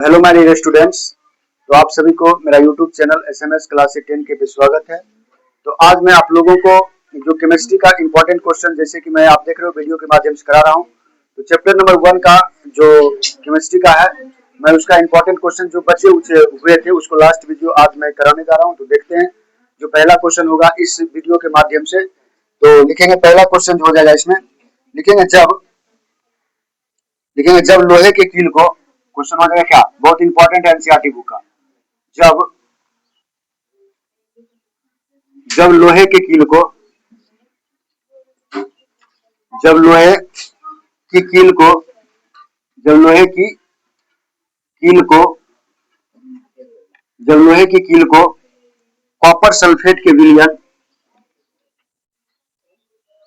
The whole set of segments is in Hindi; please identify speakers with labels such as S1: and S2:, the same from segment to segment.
S1: Hello my dear students. तो आप सभी को मेरा यूट्यूब चैनल एसएमएस क्लास 10 के पे स्वागत है। तो आज मैं आप लोगों को जो केमिस्ट्री का इंपॉर्टेंट क्वेश्चन जैसे कि मैं आप देख रहे हो वीडियो के माध्यम से करा रहा हूँ। तो चैप्टर नंबर 1 का जो केमिस्ट्री का है मैं उसका इंपॉर्टेंट क्वेश्चन जो बचे हुए थे उसको लास्ट वीडियो आज मैं कराने जा रहा हूँ। तो देखते हैं जो पहला क्वेश्चन होगा इस वीडियो के माध्यम से। तो लिखेंगे पहला क्वेश्चन जो हो जाएगा इसमें लिखेंगे जब लोहे के कील को, क्वेश्चन हो जाएगा क्या, बहुत इंपॉर्टेंट है एनसीईआरटी बुक का। जब जब लोहे के कील को जब लोहे की कील को जब लोहे की कील को जब लोहे की कील को कॉपर सल्फेट के विलयन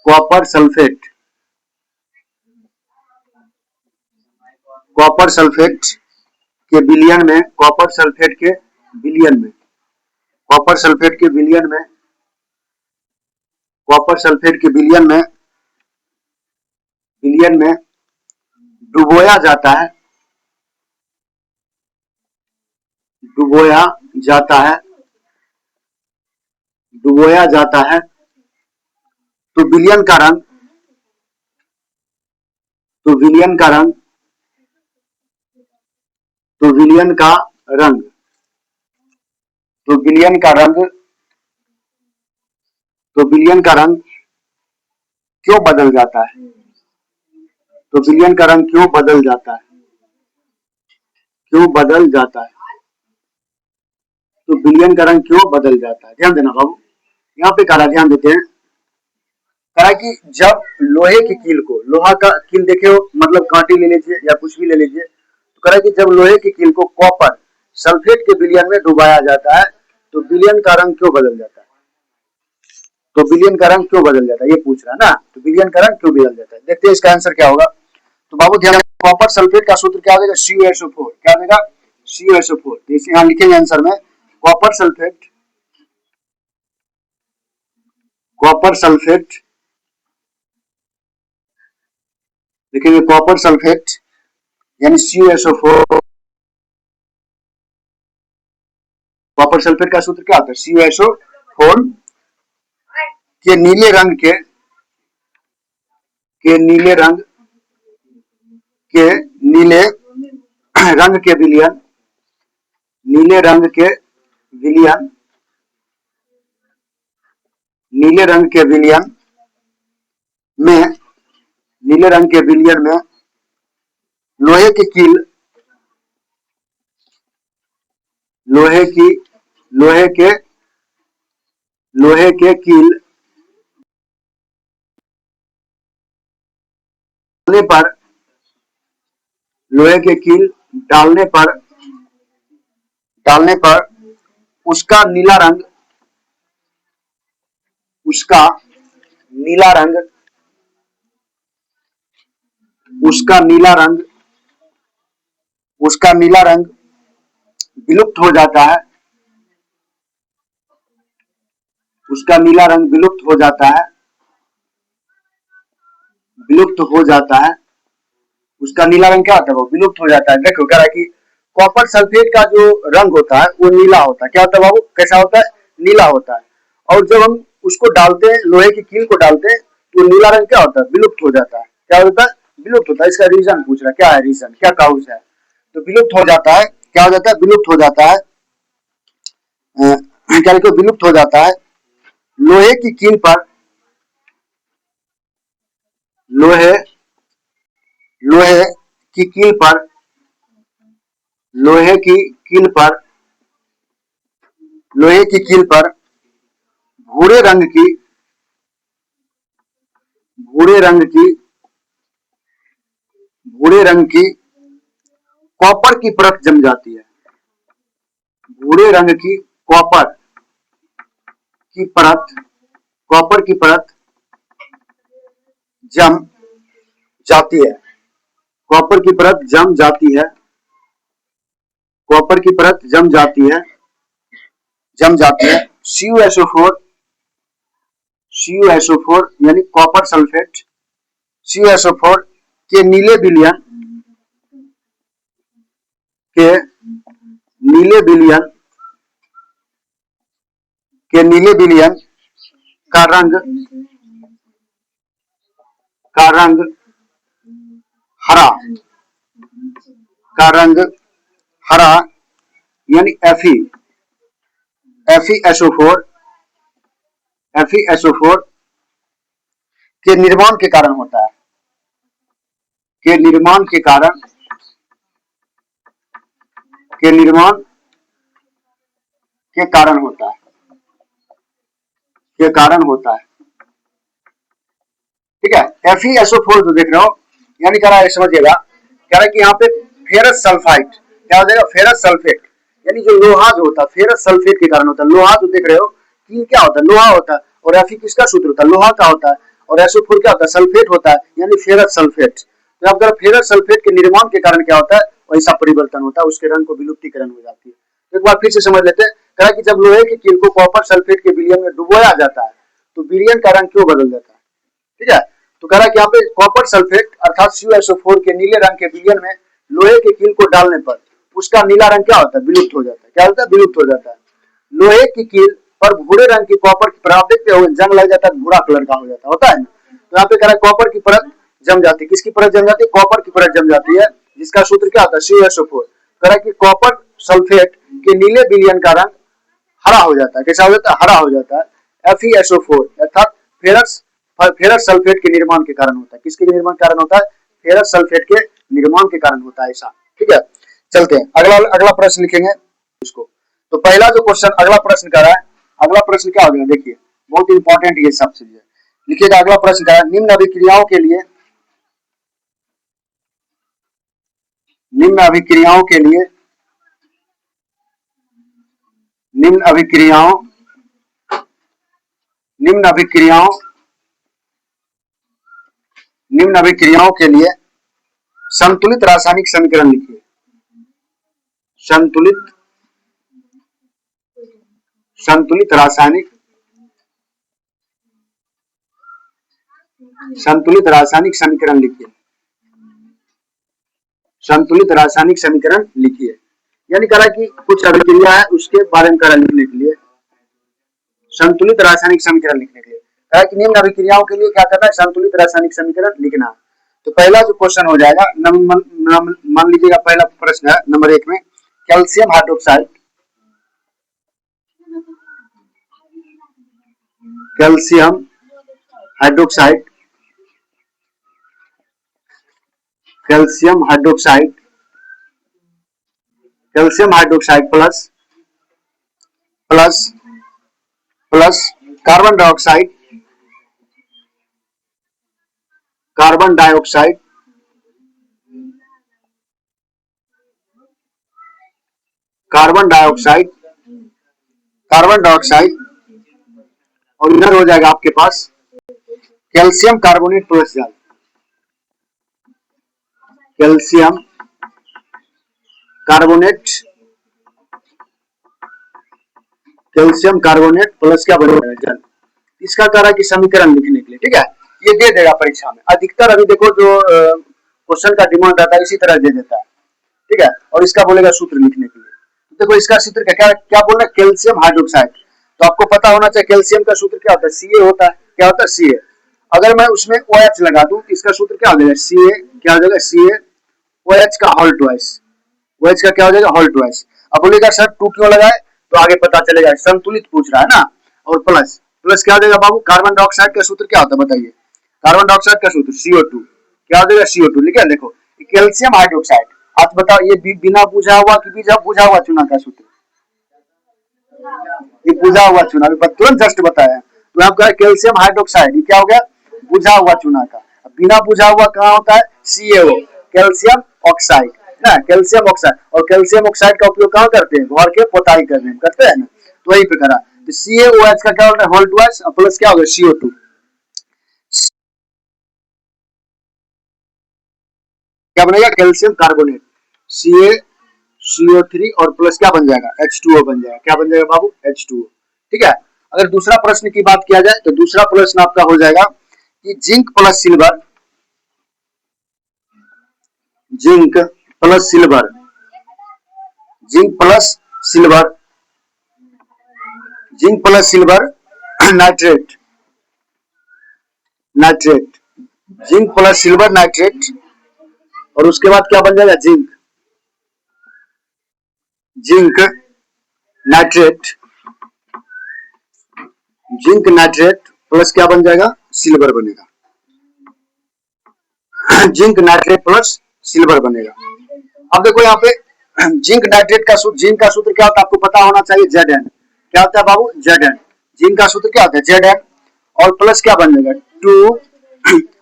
S1: कॉपर सल्फेट कॉपर सल्फेट के विलयन में कॉपर सल्फेट के विलयन में कॉपर सल्फेट के विलयन में कॉपर सल्फेट के विलयन में डुबोया जाता है डुबोया जाता है डुबोया जाता है तो विलयन का रंग तो विलयन का रंग तो विलयन का रंग तो विलयन का रंग तो विलयन का रंग क्यों बदल जाता है तो विलयन का रंग क्यों बदल जाता है क्यों बदल जाता है तो विलयन का रंग क्यों बदल जाता है। ध्यान देना बाबू, यहाँ पे करा ध्यान देते हैं। कहा कि जब लोहे की कील को, लोहा का कील देखे हो मतलब कांटी ले लीजिए या कुछ भी ले लीजिए, तो कह रहा है कि जब लोहे की कील को कॉपर सल्फेट के विलयन में डुबाया जाता है तो विलयन का रंग क्यों बदल जाता है तो विलयन का रंग क्यों बदल जाता है, ये पूछ रहा है ना। तो विलयन का रंग क्यों बदल जाता है, देखते हैं इसका आंसर क्या होगा। तो बाबू ध्यान, कॉपर सल्फेट का सूत्र क्या हो जाएगा, CuSO4। क्या हो जाएगा, CuSO4। तो इसे यहाँ लिखेंगे आंसर में, कॉपर सल्फेट लिखेंगे, कॉपर सल्फेट यानी CuSO4। कॉपर सल्फेट का सूत्र क्या होता है, CuSO4 के नीले रंग के नीले रंग के विलयन नीले रंग के विलयन नीले रंग के विलयन में लोहे की कील लोहे की लोहे के लोहे के कील डालने पर लोहे के कील डालने पर उसका नीला रंग उसका नीला रंग उसका नीला रंग उसका नीला रंग विलुप्त हो जाता है उसका नीला रंग विलुप्त हो जाता है उसका नीला रंग क्या होता है, वो विलुप्त हो जाता है। देखो कह रहा है कि कॉपर सल्फेट का जो रंग होता है वो नीला होता है। क्या होता है बाबू, कैसा होता है, नीला होता है। और जब हम उसको डालते हैं, लोहे की कील को डालते हैं, तो नीला रंग क्या होता है, विलुप्त हो जाता है। क्या होता है, विलुप्त होता है। इसका रीजन पूछ रहा है, क्या है रीजन, क्या काउज है। तो विलुप्त हो जाता है, क्या हो जाता है, विलुप्त हो जाता है, क्या लिखो, विलुप्त हो जाता है लोहे की कील पर लोहे लोहे की कील पर लोहे की कील पर लोहे की कील पर भूरे रंग की भूरे रंग की भूरे रंग की कॉपर की परत जम जाती है। भूरे रंग की कॉपर की परत जम जाती है। कॉपर की परत जम जाती है कॉपर की परत जम जाती है CuSO4 यानी कॉपर सल्फेट CuSO4 के नीले विलयन के नीले विलयन का रंग हरा यानी FeSO4 के निर्माण के कारण होता है, के निर्माण के कारण होता है, ठीक है। FeSO4 जो देख रहे हो यानी कह रहा है, समझिएगा, कह रहा है कि यहाँ पे फेरस सल्फाइड क्या हो जाएगा, फेरस सल्फेट, यानी जो लोहा जो होता है फेरस सल्फेट के कारण होता है। लोहा जो देख रहे हो कि क्या होता है, लोहा होता है, और Fe किसका सूत्र होता है, लोहा का होता है, और SO4 क्या होता है, सल्फेट होता है, यानी फेरस सल्फेट। तो अब फेरस सल्फेट के निर्माण के कारण क्या होता है, वैसा परिवर्तन होता है, उसके रंग को विलुप्तीकरण हो जाती है। एक बार फिर से समझ लेते हैं, कहा कि जब लोहे की कील को कॉपर सल्फेट के विलयन में डुबोया जाता है तो विलयन का रंग क्यों बदल जाता है, ठीक है। तो कह रहा है कि यहाँ पे कॉपर सल्फेट अर्थात CuSO4 के नीले रंग के विलयन में लोहे के कील को डालने पर उसका नीला रंग क्या होता है, विलुप्त हो जाता है। क्या होता है, विलुप्त हो जाता है। लोहे की कील पर भूरे रंग की कॉपर की परत देखते हो, जंग लग जाता है, भूरा कलर का हो जाता होता है ना। तो यहाँ पे कह रहा है कॉपर की परत जम जाती है, किसकी परत जम जाती है, कॉपर की परत जम जाती है, जिसका सूत्र क्या होता है, CuSO4। कह रहा है कि कॉपर सल्फेट के नीले विलयन का रंग हरा हो जाता है। कैसा हो जाता है, हरा हो जाता है। FeSO4 अर्थात फेरस सल्फेट के निर्माण के कारण होता है। किसके निर्माण के कारण होता है, फेरस सल्फेट के निर्माण के कारण होता है ऐसा, ठीक है। चलते हैं अगला प्रश्न लिखेंगे इसको। तो पहला जो क्वेश्चन अगला प्रश्न कर रहा है, अगला प्रश्न क्या हो गया, देखिए बहुत इंपॉर्टेंट ये सब चीजें लिखिएगा। अगला प्रश्न क्या है, निम्न अभिक्रियाओं के लिए निम्न अभिक्रियाओं के लिए संतुलित रासायनिक समीकरण लिखिए। संतुलित रासायनिक समीकरण लिखिए। संतुलित रासायनिक समीकरण लिखिए, यानी कह रहा कि कुछ अभिक्रिया है उसके बारे में कह लिखने के लिए संतुलित रासायनिक समीकरण लिखने के लिए कहा कि निम्न अभिक्रियाओं के लिए क्या करना है, संतुलित रासायनिक समीकरण लिखना। तो पहला जो क्वेश्चन हो जाएगा, मान लीजिएगा पहला प्रश्न है नंबर 1 में, calcium hydroxide plus carbon dioxide और इधर हो जाएगा आपके पास कैल्शियम कार्बोनेट प्लस जल, कैल्शियम कार्बोनेट प्लस क्या बनेगा, जल। इसका कह रहा है कि समीकरण लिखने के लिए, ठीक है, ये दे देगा परीक्षा में अधिकतर। अभी देखो जो क्वेश्चन का डिमांड रहता है इसी तरह दे देता है, ठीक है। और इसका बोलेगा सूत्र लिखने के लिए। देखो इसका सूत्र क्या क्या बोल रहा है, कैल्शियम हाइड्रोक्साइड। तो आपको पता होना चाहिए कैल्शियम का सूत्र क्या होता है, Ca होता है। क्या होता है, Ca। अगर मैं उसमें OH लगा दूं तो इसका सूत्र क्या हो जाएगा, Ca क्या हो जाएगा, CaOH का होल ट्वाइस, OH का क्या हो जाएगा, होल ट्वाइस। अब बोलेगा सर 2 क्यों लगाए, तो आगे पता चलेगा, संतुलित पूछ रहा है ना। और प्लस क्या हो जाएगा बाबू, कार्बन डाइऑक्साइड का सूत्र क्या होता है बताइए, कार्बन डाइऑक्साइड का सूत्र CO2 क्या हो जाएगा, CO2 लिखे। देखो कैल्शियम हाइड्रोक्साइड, आज बताओ ये बिना बुझा हुआ कि बुझा हुआ चुना का सूत्र, ये बुझा हुआ चुना, तुरंत जस्ट बताया। तो आपका कैल्शियम हाइड्रोक्साइड, ये क्या हो गया, बुझा हुआ चुना का। बिना बुझा हुआ कहाँ होता है, CaO कैल्शियम ऑक्साइड ना, कैल्शियम ऑक्साइड। और कैल्शियम ऑक्साइड का उपयोग कहाँ करते हैं, घर के पोताई करने में करते हैं ना, तो वही पे करा। तो CaOH का क्या होता है, होल ट्वाइस, प्लस क्या हो गया, CO2। क्या बनेगा, कैल्शियम कार्बोनेट CO3 और प्लस क्या बन जाएगा, H2O बन जाएगा। क्या बन जाएगा बाबू, H2O, ठीक है। अगर दूसरा प्रश्न की बात किया जाए तो दूसरा प्रश्न आपका हो जाएगा कि zinc plus silver zinc plus silver, zinc plus silver nitrate, nitrate, zinc plus silver nitrate, और उसके बाद क्या बन जाएगा, zinc, zinc nitrate, zinc nitrate plus क्या बन जाएगा, सिल्वर बनेगा, जिंक नाइट्रेट प्लस सिल्वर बनेगा। अब देखो यहाँ पे जिंक नाइट्रेट का सूत्र, जिंक का सूत्र क्या होता है आपको पता होना चाहिए, Zn। क्या होता है बाबू, Zn। जिंक का सूत्र क्या होता है, Zn, और प्लस क्या बन जाएगा 2,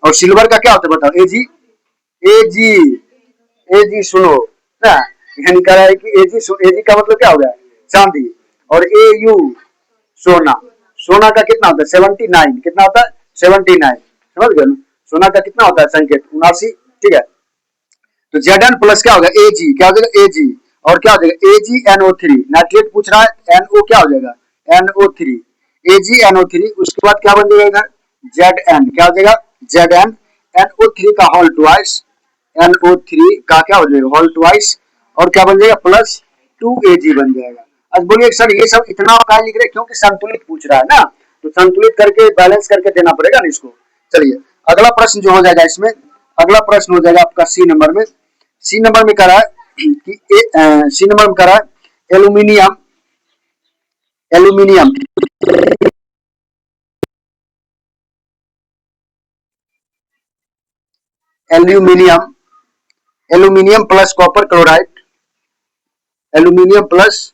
S1: और सिल्वर का क्या होता है बताओ, Ag, Ag, Ag सुनो ना, यानी कह रहा है कि Ag, Ag का मतलब क्या हो गया, चांदी, और Au सोना, सोना का कितना होता है 79, कितना होता है 79, समझ गए ना? सोना का कितना होता है संकेत 79, ठीक है। तो Zn प्लस क्या होगा Ag, क्या हो जाएगा Ag, और क्या हो जाएगा AgNO3, नाइट्रेट पूछ रहा है, NO क्या हो जाएगा NO3, AgNO3, उसके बाद क्या बन जाएगा इधर Zn, क्या हो जाएगा Zn, NO3 का होल ट्वाइस, NO3 का क्या हो जाएगा होल ट्वाइस, और क्या बन जाएगा प्लस 2Ag बन जाएगा। आज बोलिए सर ये सब इतना आप लिख रहे, क्योंकि संतुलित पूछ रहा है ना, तो संतुलित करके बैलेंस करके देना पड़ेगा ना इसको। चलिए अगला प्रश्न जो हो जाएगा इसमें, अगला प्रश्न हो जाएगा आपका सी नंबर में। सी नंबर में कह रहा है कि सी नंबर में कह रहा है aluminium, aluminium, aluminium, aluminium plus copper chloride, aluminium plus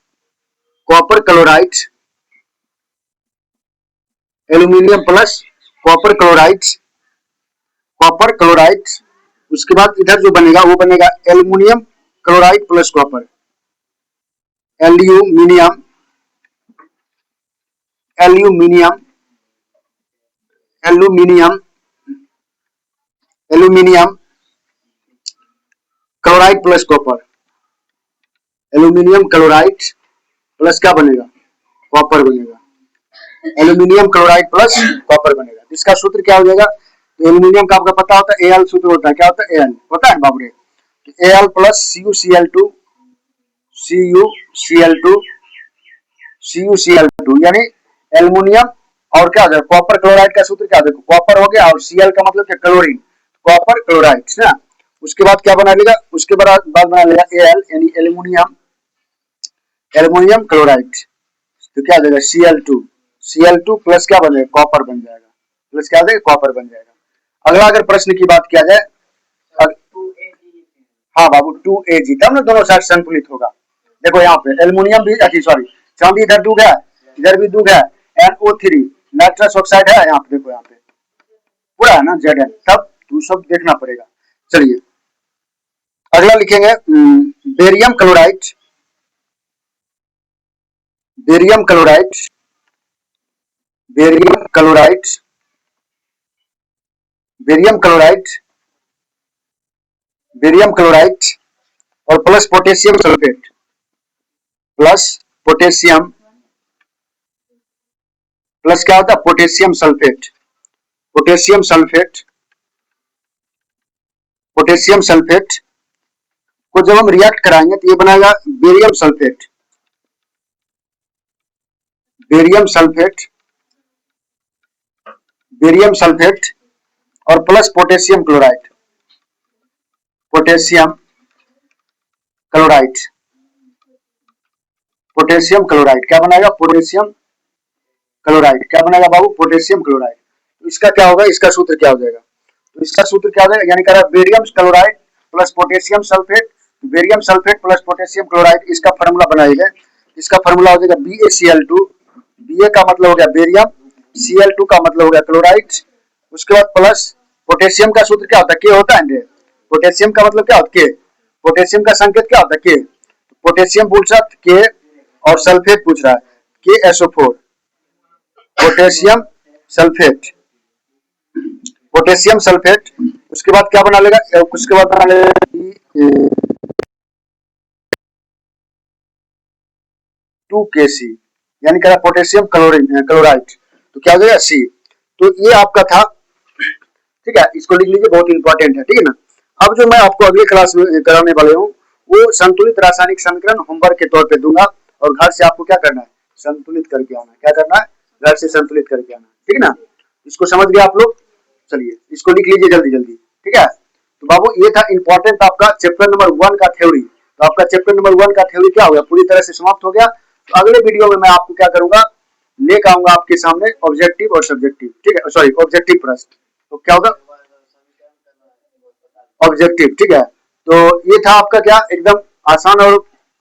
S1: copper chloride, aluminium plus copper chloride, copper chloride, उसके बाद इधर जो बनेगा वो बनेगा aluminium chloride plus copper, aluminium, aluminium, aluminium, aluminium chloride plus copper, aluminium chloride plus क्या बनेगा, कॉपर बनेगा, एल्यूमिनियम क्लोराइड प्लस कॉपर बनेगा। इसका सूत्र क्या हो जाएगा, तो एल्यूमिनियम का आपका पता होता है Al सूत्र होता है, क्या होता है Al, पता है बाबू रे, Al plus CuCl2, CuCl2, CuCl2, यानी एल्यूमिनियम और क्या हो जाएगा कॉपर क्लोराइड का सूत्र क्या हो जाएगा, कॉपर हो गया, और Cl का मतलब क्या क्लोरीन, कॉपर क्लोराइड ना। उसके बाद क्या बना लेगा, उसके बाद बना लेगा Al यानी एल्यूमिनियम, एल्यूमिनियम क्लोराइड, तो क्या आ जाएगा Cl2, Cl2 प्लस क्या बन जाएगा कॉपर बन जाएगा, प्लस क्या आ जाएगा कॉपर बन जाएगा। अगला अगर प्रश्न की बात किया जाए, हाँ बाबू 2Ag, तब ना दोनों साइड संतुलित होगा। देखो यहाँ पे एल्यूमिनियम भी, सॉरी चांदी इधर दूध है, इधर भी दूध है, NO3 नाइट्रस ऑक्साइड है यहाँ पे, देखो यहाँ पे पूरा है ना Zn, तब तू सब देखना पड़ेगा। चलिए अगला लिखेंगे barium chloride, barium chloride, barium chloride, barium chloride, barium chloride, और plus potassium sulphate, plus potassium, plus क्या होता है potassium sulphate, potassium sulphate, potassium sulphate को जब हम रिएक्ट कराएंगे तो ये बनाएगा barium sulphate, barium sulphate, barium sulphate, और plus potassium chloride, potassium chloride, potassium chloride क्या बनाएगा, पोटेशियम क्लोराइड क्या बनाएगा बाबू, पोटेशियम क्लोराइड। इसका क्या होगा, इसका सूत्र क्या हो जाएगा, तो इसका सूत्र क्या हो जाएगा, यानी कह रहा है barium chloride plus potassium sulphate, barium sulphate plus potassium chloride, इसका फार्मूला बनाइएगा, इसका फार्मूला हो जाएगा BaCl2, Ba का मतलब हो गया बेरियम, Cl2 का मतलब हो गया क्लोराइड, उसके बाद प्लस पोटेशियम का सूत्र क्या होता है, के होता है, पोटेशियम का मतलब क्या होता है के, पोटेशियम का संकेत क्या होता है के, पोटेशियम पूछ रहा है के, और सल्फेट पूछ रहा है KSO4, potassium sulphate, potassium sulphate, उसके बाद क्या बना लेगा, उसके बाद बना लेगा 2Kc, यानी कह रहा पोटेशियम क्लोरीन क्लोराइड, तो क्या हो जाएगा C। तो ये आपका था, ठीक है, इसको लिख लीजिए, बहुत इंपॉर्टेंट है, ठीक है ना। अब जो मैं आपको अगले क्लास में कराने वाले हूँ वो संतुलित रासायनिक समीकरण होमवर्क के तौर पे दूंगा, और घर से आपको क्या करना है, संतुलित करके आना है। क्या करना है, घर से संतुलित करके आना है, ठीक ना। इसको समझ गए आप लोग, चलिए इसको लिख लीजिए जल्दी जल्दी, ठीक है। तो बाबू ये था इंपॉर्टेंट आपका चैप्टर नंबर 1 का थ्योरी। तो आपका चैप्टर नंबर 1 का थ्योरी क्या हो गया, पूरी तरह से समाप्त हो गया। तो अगले वीडियो में मैं आपको क्या करूंगा, लेकर आऊंगा आपके सामने ऑब्जेक्टिव और सब्जेक्टिव, ठीक है, सॉरी ऑब्जेक्टिव प्रश्न। तो क्या होगा, ऑब्जेक्टिव, ठीक है। तो ये था आपका क्या, एकदम आसान और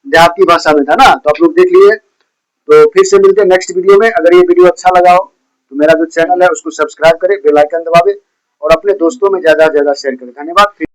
S1: देहाती भाषा में था ना, तो आप लोग देख लिए। तो फिर से मिलते हैं नेक्स्ट वीडियो में। अगर ये वीडियो अच्छा लगा हो तो मेरा जो चैनल है उसको सब्सक्राइब करें, बेल आइकन दबावे और अपने दोस्तों में ज्यादा से ज्यादा शेयर करें। धन्यवाद।